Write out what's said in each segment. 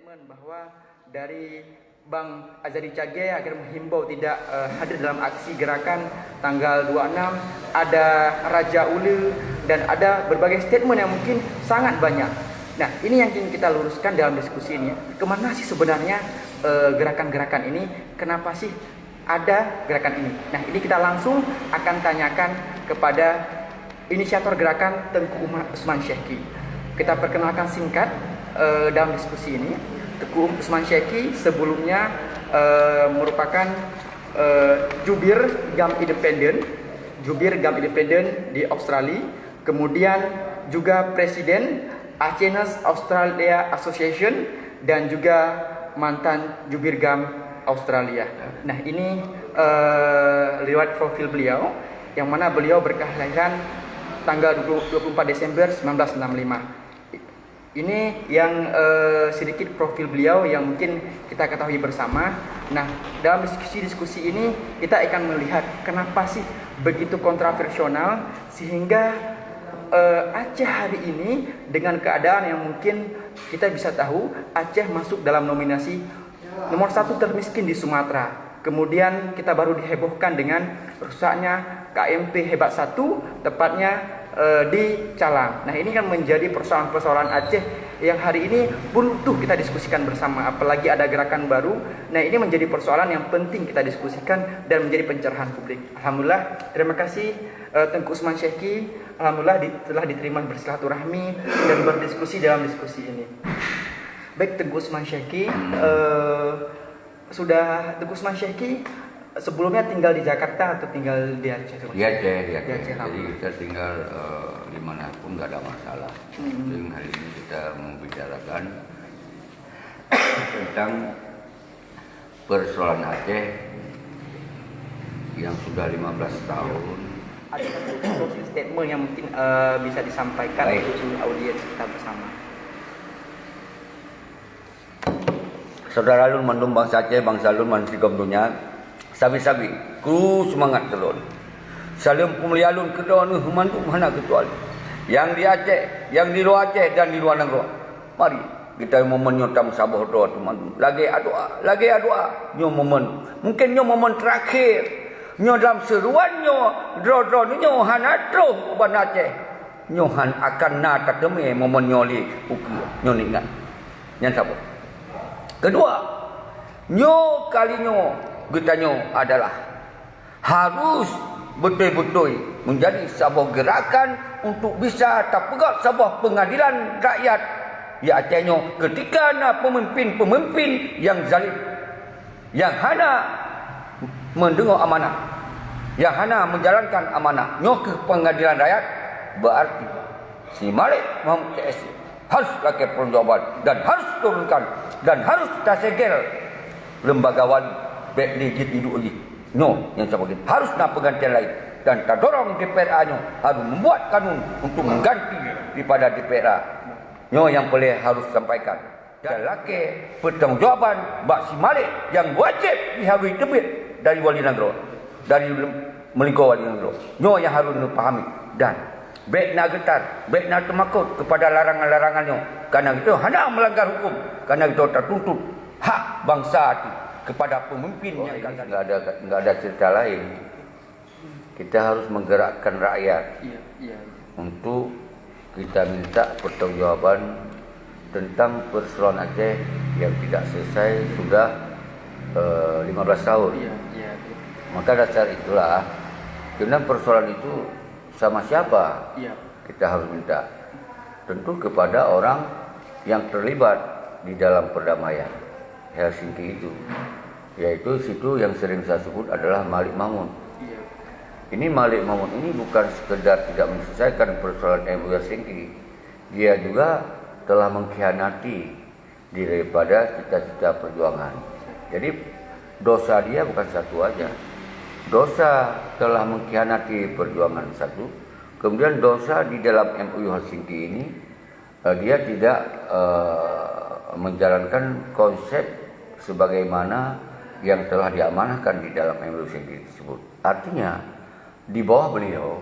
statement bahwa dari Bang Azhari Cage agar menghimbau tidak hadir dalam aksi gerakan tanggal 26, ada Raja Ulu, dan ada berbagai statement yang mungkin sangat banyak. Nah, ini yang ingin kita luruskan dalam diskusi ini. Kemana sih sebenarnya gerakan-gerakan ini? Kenapa sih ada gerakan ini? Nah, ini kita langsung akan tanyakan kepada inisiator gerakan Tengku Usman Syekhi. Kita perkenalkan singkat dalam diskusi ini. Tengku Usman Syekhi sebelumnya merupakan jubir GAM Independen di Australia, kemudian juga presiden Achenus Australia Association, dan juga mantan jubir GAM Australia. Nah, ini riwayat profil beliau, yang mana beliau berkelahiran tanggal 24 Desember 1965. Ini yang sedikit profil beliau yang mungkin kita ketahui bersama. Nah, dalam diskusi ini kita akan melihat kenapa sih begitu kontroversial sehingga Aceh hari ini dengan keadaan yang mungkin kita bisa tahu Aceh masuk dalam nominasi nomor 1 termiskin di Sumatera. Kemudian kita baru dihebohkan dengan rusaknya KMP Hebat 1, tepatnya di Calang. Nah, ini kan menjadi persoalan-persoalan Aceh yang hari ini butuh kita diskusikan bersama, apalagi ada gerakan baru. Nah, ini menjadi persoalan yang penting kita diskusikan dan menjadi pencerahan publik. Alhamdulillah, terima kasih Tengku Usman Syekhi. Alhamdulillah telah diterima bersilaturahmi dan berdiskusi dalam diskusi ini. Baik, Tengku Usman Syekhi, Tengku Usman Syekhi sebelumnya tinggal di Jakarta atau tinggal di Aceh? Di Aceh. Jadi kita tinggal dimanapun nggak ada masalah. Jadi hari ini kita membicarakan tentang persoalan Aceh yang sudah 15 tahun. Ada satu statement yang mungkin bisa disampaikan untuk audiens kita bersama. Saudara Lun mandum bangsa Aceh, bangsa Lun mansigom dunia. Sabi-sabi, ku semangat telon. Salam pemelialun kedon mandu mana kecuali. Yang di Aceh, yang di luar Aceh dan di luar negeri. Mari kita momen nyotam sabah doa tu mandu. Lagi doa. Nyo momen. Mungkin nyo momen terakhir. Nyo dalam seruan nyo dro nyo hanatro ban Aceh. Nyo han akan na tateme momen nyo li uki. Nyo ingat. Yang sabah. Kedua, nyo kali nyo getanya adalah harus betul-betul menjadi sebuah gerakan untuk bisa terpegang sebuah pengadilan rakyat di Acehnya ketika ada pemimpin-pemimpin yang zalim, yang hana mendengar amanah, yang hana menjalankan amanah nyo ke pengadilan rakyat, berarti si Malik Muhammad KS harus lakukan pertanggungjawaban dan harus turunkan dan harus tersegel lembaga wali baik legit hidup lagi. No, yang saya bagi harus nak pergantian lain dan kita dorong DPRA-nya harus membuat kanun untuk mengganti daripada DPRA. No, yang boleh harus sampaikan dan laki pertanggungjawaban Mbak Si Malik yang wajib diharui debit dari wali negara, dari melingkar wali negara. No, yang harus dipahami dan baik nak getar, baik nak termakut kepada larangan-larangannya. Karena itu hendak melanggar hukum, karena itu tertuntut hak bangsa itu kepada pemimpin yang nggak ada cerita lain. Kita harus menggerakkan rakyat untuk kita minta pertanggungjawaban tentang persoalan Aceh yang tidak selesai sudah 15 tahun. Maka dasar itulah, karena persoalan itu sama siapa kita harus minta? Tentu kepada orang yang terlibat di dalam perdamaian Helsinki itu, yaitu situ yang sering saya sebut adalah Malik Mahmud. Ini Malik Mahmud ini bukan sekedar tidak menyelesaikan persoalan MOU Helsinki, dia juga telah mengkhianati daripada cita-cita perjuangan. Jadi dosa dia bukan satu aja, dosa telah mengkhianati perjuangan satu, kemudian dosa di dalam MOU Helsinki ini dia tidak menjalankan konsep sebagaimana yang telah diamanahkan di dalam MOU Helsinki tersebut. Artinya di bawah beliau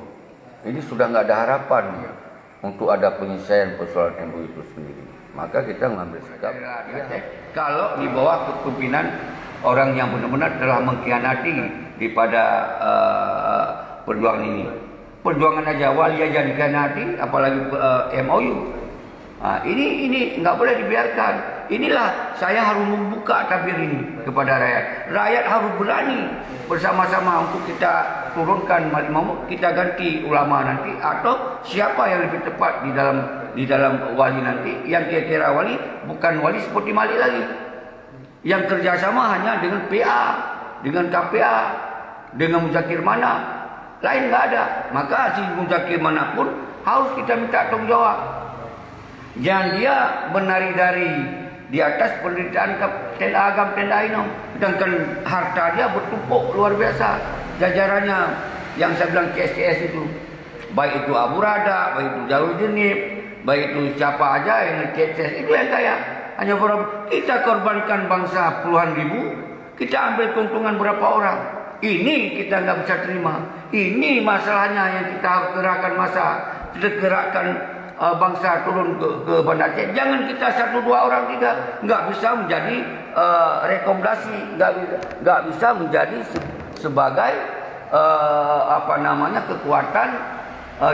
ini sudah nggak ada harapan untuk ada penyelesaian persoalan MOU itu sendiri. maka kita mengambil sikap. Kalau di bawah kepemimpinan orang yang benar-benar telah mengkhianati daripada perjuangan ini. Perjuangan aja wali aja dikhianati, apalagi MOU. Ini nggak boleh dibiarkan. Inilah saya harus membuka tabir ini kepada rakyat. Rakyat harus berani bersama-sama untuk kita turunkan Malik Mahmud, kita ganti ulama nanti, atau siapa yang lebih tepat di dalam wali nanti, yang kira-kira wali bukan wali seperti Malik lagi, yang kerjasama hanya dengan PA, dengan KPA, dengan Muzakir mana, lain nggak ada. Maka si Muzakir manapun harus kita minta tanggung jawab. Jangan dia menari-dari di atas penderitaan tenda agam tenda ini, sedangkan harta dia bertumpuk luar biasa. Jajarannya yang saya bilang KSTS itu, baik itu Abu Rada, baik itu Jalur Jenib, baik itu siapa aja yang KSTS itu yang kaya. Hanya berapa kita korbankan bangsa puluhan ribu, kita ambil keuntungan berapa orang. Ini kita nggak bisa terima. Ini masalahnya yang kita harus gerakkan masa, kita gerakkan bangsa turun ke Banda Aceh. Jangan kita 1, 2 orang, 3. Nggak bisa menjadi rekomendasi, nggak bisa menjadi sebagai kekuatan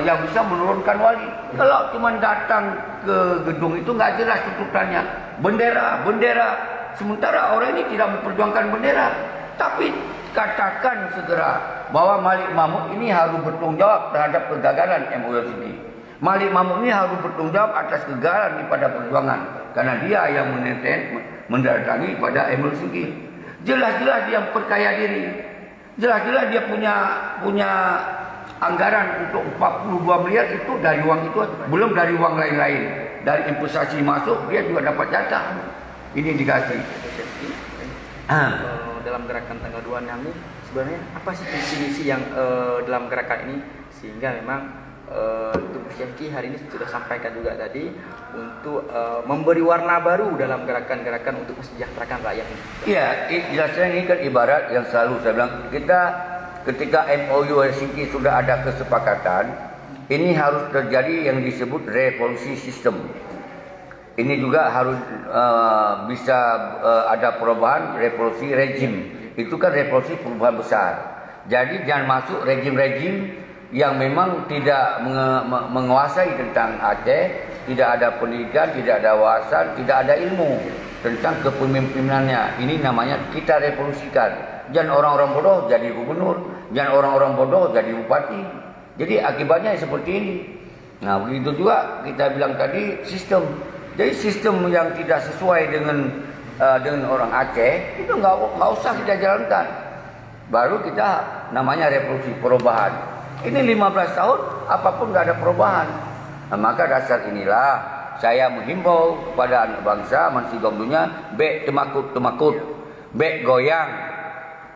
yang bisa menurunkan wali. Kalau cuma datang ke gedung itu nggak jelas tuntutannya, bendera. Sementara orang ini tidak memperjuangkan bendera. Tapi katakan segera bahwa Malik Mahmud ini harus bertanggung jawab terhadap kegagalan MOU ini. Malik Mahmud ini harus bertanggung jawab atas kegagalan pada perjuangan, karena dia yang mendatangi pada MOU ini. Jelas-jelas dia perkaya diri. Jelas-jelas dia punya anggaran untuk 42 miliar itu dari uang itu, belum dari uang lain-lain. Dari investasi masuk dia juga dapat jatah. Ini dikasih. Dalam gerakan tanggal 2 ini sebenarnya apa sih visi-misi yang dalam gerakan ini, sehingga memang Tubuh Syekhi hari ini sudah sampaikan juga tadi untuk memberi warna baru dalam gerakan-gerakan untuk mesejahterakan rakyat ini. Iya, jelasnya ini kan ibarat yang selalu saya bilang, ketika MOU Helsinki sudah ada kesepakatan, ini harus terjadi yang disebut revolusi sistem. Ini juga harus bisa ada perubahan revolusi rejim. Itu kan revolusi perubahan besar. Jadi jangan masuk rejim-rejim yang memang tidak menguasai tentang Aceh, tidak ada pendidikan, tidak ada wawasan, tidak ada ilmu tentang kepemimpinannya. Ini namanya kita revolusikan. Jangan orang-orang bodoh jadi gubernur, jangan orang-orang bodoh jadi bupati. Jadi akibatnya seperti ini. Nah, begitu juga kita bilang tadi sistem. Jadi sistem yang tidak sesuai dengan orang Aceh itu nggak usah kita jalankan. Baru kita namanya revolusi perubahan. Ini 15 tahun apapun nggak ada perubahan. Nah, maka dasar inilah saya menghimbau kepada anak bangsa mansigom dunia, bek temakut, bek goyang.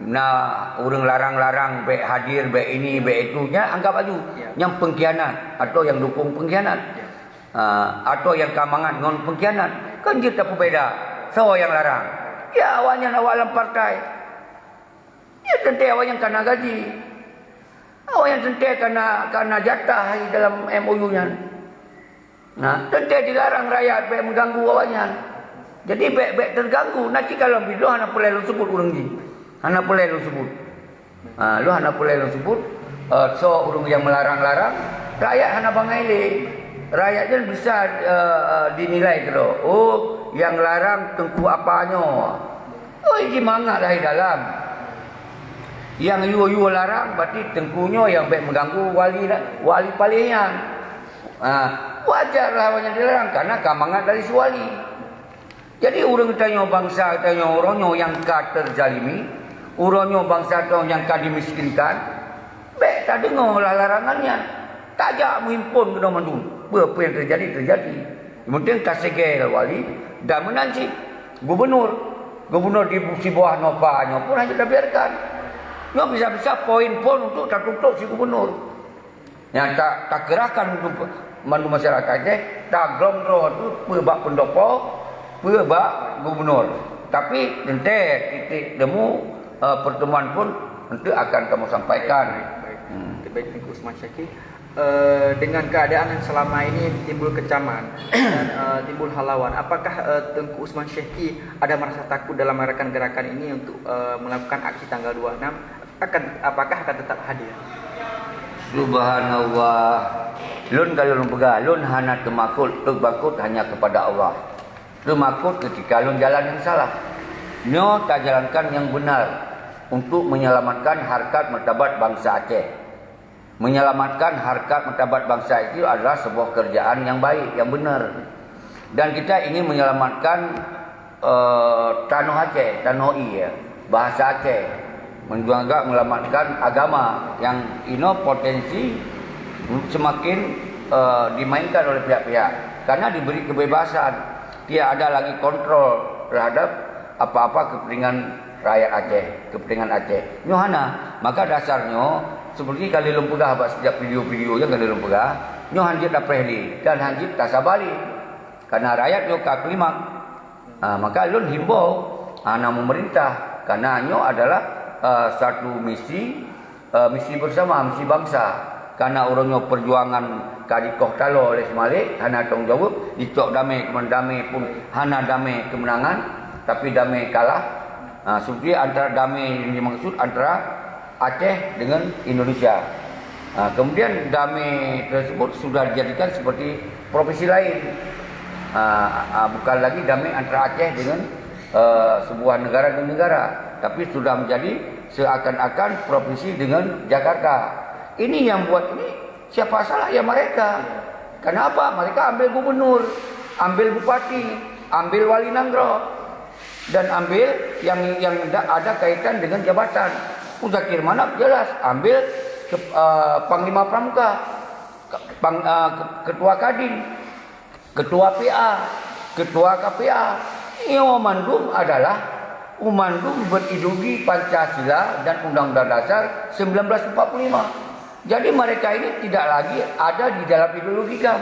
Nah, urang larang-larang, bek hadir, bek ini, bek itunya anggap aja yang pengkhianat atau yang dukung pengkhianat. Atau yang kamangan non pengkhianat. Kan kita berbeda. So yang larang, ya awalnya awalan partai. Ya tentu awalnya karena gaji. Awak yang tentu karena jatah dalam MOU-nya. Nah, tentu dilarang rakyat baik mengganggu awaknya. Jadi baik terganggu. Nanti kalau video anak pelai lu sebut urang ni. Anak pelai lu sebut. Lu anak pelai lu sebut. So urang yang melarang-larang, rakyat anak bangaile. Rakyat kan bisa dinilai gitu. Oh, yang larang tengku apanya. Oh, ini mangga dari dalam. Yang yu larang berarti tengkunya yang baik mengganggu wali palihan. Wajarlah yang dilarang karena kamangan dari si wali. Jadi orang tanya bangsa tanya orangnya yang terjalimi, orangnya bangsa tanya yang dimiskinkan, baik tak dengar larangannya. Tak ajak menghimpun kena mandu. Apa yang terjadi. Yang penting tak segel wali dan menanci gubernur di bawah nopanya pun hanya dah biarkan. Dia bisa-bisa poin pun untuk tak tutup si gubernur. Yang tak gerakan untuk mandu masyarakatnya, tak glongro tu perbak pendopo, perbak gubernur. Tapi nanti titik temu pertemuan pun nanti akan kamu sampaikan. Baik. Baik, Usman Syekhi. dengan keadaan yang selama ini timbul kecaman dan timbul halauan, apakah Tengku Usman Syekhi ada merasa takut dalam mengadakan gerakan ini untuk melakukan aksi tanggal 26? Apakah akan tetap hadir? Subhanallah. Lun kalau lun pegang, lun hanya terbakut hanya kepada Allah. Termakut ketika lun jalan yang salah. Nyo tak jalankan yang benar untuk menyelamatkan harkat martabat bangsa Aceh. Menyelamatkan harkat martabat bangsa itu adalah sebuah kerjaan yang baik, yang benar. Dan kita ingin menyelamatkan Tanah Aceh, Tanah I, bahasa Aceh. Juga menyelamatkan agama yang potensi semakin dimainkan oleh pihak-pihak. Karena diberi kebebasan, tidak ada lagi kontrol terhadap apa-apa kepentingan rakyat Aceh, kepentingan Aceh. Nyohana, maka dasarnya seperti kali lempegah abang setiap video-video yang kali lempegah, nyo hanjit dah prehli dan hanjit tak sabali. Karena rakyat nyo kak kelima. Maka lun himbau ana memerintah karena nyo adalah satu misi bersama, misi bangsa. Karena orangnya perjuangan kadikoh talo oleh semalik, hana tanggung jawab, dicok damai damai pun hana damai kemenangan, tapi damai kalah. Seperti antara damai yang dimaksud antara Aceh dengan Indonesia. Kemudian damai tersebut sudah dijadikan seperti profesi lain. Bukan lagi damai antara Aceh dengan sebuah negara dengan negara, tapi sudah menjadi seakan-akan provinsi dengan Jakarta. Ini yang buat ini siapa salah ya mereka. Kenapa? Mereka ambil gubernur, ambil bupati, ambil wali nanggro, dan ambil yang ada kaitan dengan jabatan. Muzakir Manap jelas ambil Panglima Pramuka, Ketua Kadin, Ketua PA, Ketua KPA. Umandum adalah umandum berideologi Pancasila dan Undang-Undang Dasar 1945. Jadi mereka ini tidak lagi ada di dalam ideologi GAM.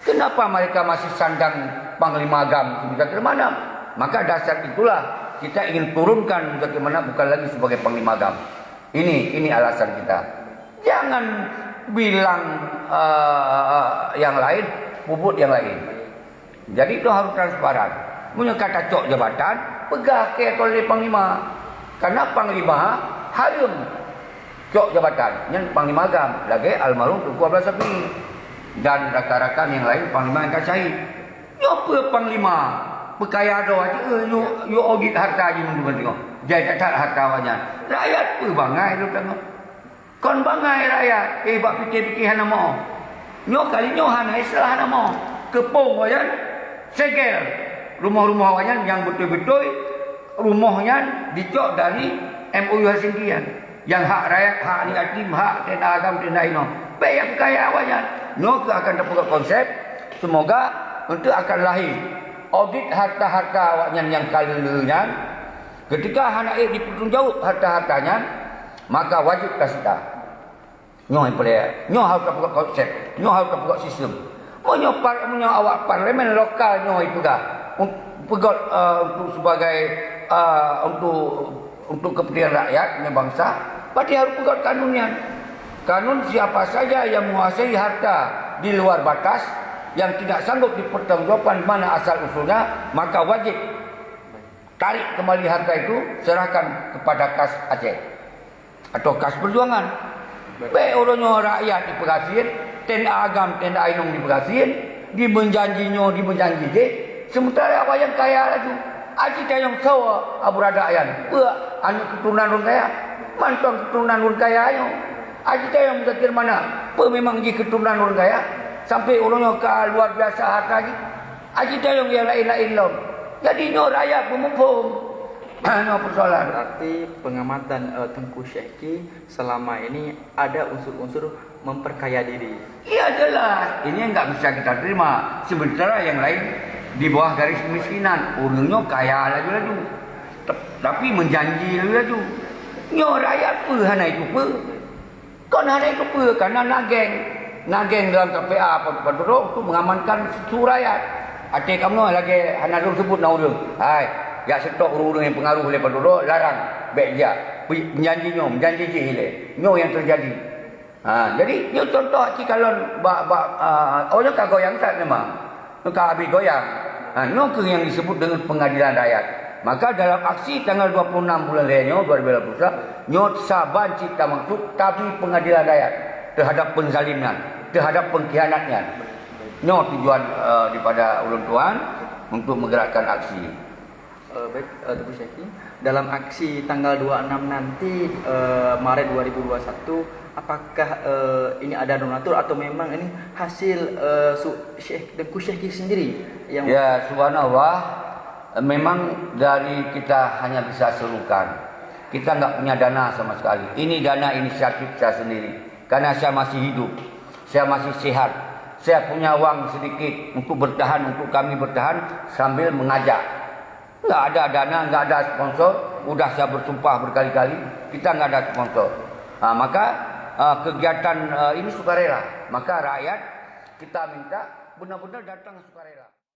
Kenapa mereka masih sandang Panglima GAM Muzakir Manap? Maka dasar itulah kita ingin turunkan Muzakir Manap bukan lagi sebagai Panglima GAM. Ini alasan kita. Jangan bilang yang lain, puput yang lain. Jadi itu harus transparan. Punya kata cok jabatan, pegah ke oleh Panglima. Karena Panglima harum cok jabatan. Yang Panglima GAM lagi almarhum Tengku Abdullah Safi dan rakan-rakan yang lain Panglima yang syahid. Nyopa Panglima berkaya doa you audit harta je menunggu tengok. Jadi tak harta awaknya. Rakyat pun bangai tu tengok. Kon bangai rakyat. Bak fikir-fikir hana mau. Nyo kali nyo hana istilah hana mau. Kepung wajan segel. Rumah-rumah wajan yang betul-betul rumahnya dicok dari MOU Helsinkian. Yang hak rakyat, hak ni atim, hak tenda agam, tenda ino. Baik kaya wajan. Nyo akan dapat konsep. Semoga untuk akan lahir audit harta-harta awaknya yang kalanya. Ketika anak dipertanggungjawab harta-hartanya, maka wajib kasita. Nyo nyo harus dapat konsep, nyo harus dapat sistem. Nyo awak parlimen lokal nyo itu dah pegot untuk sebagai untuk kepentingan rakyat dan bangsa, berarti harus pegot kanunnya. Kanun siapa saja yang menguasai harta di luar batas yang tidak sanggup dipertanggungjawabkan mana asal usulnya, maka wajib tarik kembali harta itu, serahkan kepada kas Aceh atau kas perjuangan. Baik orangnya rakyat diperhasiin, tenda agam, tenda ainung diperhasiin, dimenjanjinya dimenjanji je. Sementara awak yang kaya lagi, aji tayang sawa aburada ayan, anu keturunan orang kaya, mantong keturunan orang kaya ayo. Aji tayang Muzakir Manap, memang ji keturunan orang kaya. Sampai orangnya ke luar biasa harta lagi. Aji tayang yang lain-lain lom. Jadi nyo rakyat pemumpung. Nyo persoalan. Berarti pengamatan Tengku Syekhi selama ini ada unsur-unsur memperkaya diri. Iya jelas. Ini enggak bisa kita terima. Sementara yang lain di bawah garis kemiskinan. Orangnya kaya lagi. Tapi menjanji lagi. Nyo rakyat pun hana itu pun. Kon hana itu pun karena nageng dalam KPA penduduk untuk mengamankan seluruh rakyat. Ate kamu lagi hana dulu sebut naurung. Hai, ya setok urung yang pengaruh oleh penduduk larang baik dia. Menjanji je hile. Nyo yang terjadi. Jadi dia contoh cikalon orang ka goyang tak memang. Ka habis goyang. Nó ke yang disebut dengan pengadilan rakyat. Maka dalam aksi tanggal 26 bulan Renyo 2021, nyot saban cipta maksud tapi pengadilan rakyat terhadap penzaliman, terhadap pengkhianatnya. Nyot tujuan daripada ulun tuan untuk menggerakkan aksi. Baik, Tuan Syekhi, dalam aksi tanggal 26 nanti Maret 2021, apakah ini ada donatur atau memang ini hasil Syekh Tengku Syekhi sendiri yang Ya, subhanallah, memang dari kita hanya bisa serukan. Kita nggak punya dana sama sekali. Ini dana inisiatif saya sendiri. Karena saya masih hidup, saya masih sehat, saya punya uang sedikit untuk bertahan, untuk kami bertahan sambil mengajak. Nggak ada dana, nggak ada sponsor. Udah saya bersumpah berkali-kali, kita nggak ada sponsor. Maka kegiatan ini sukarela. Maka rakyat kita minta benar-benar datang sukarela.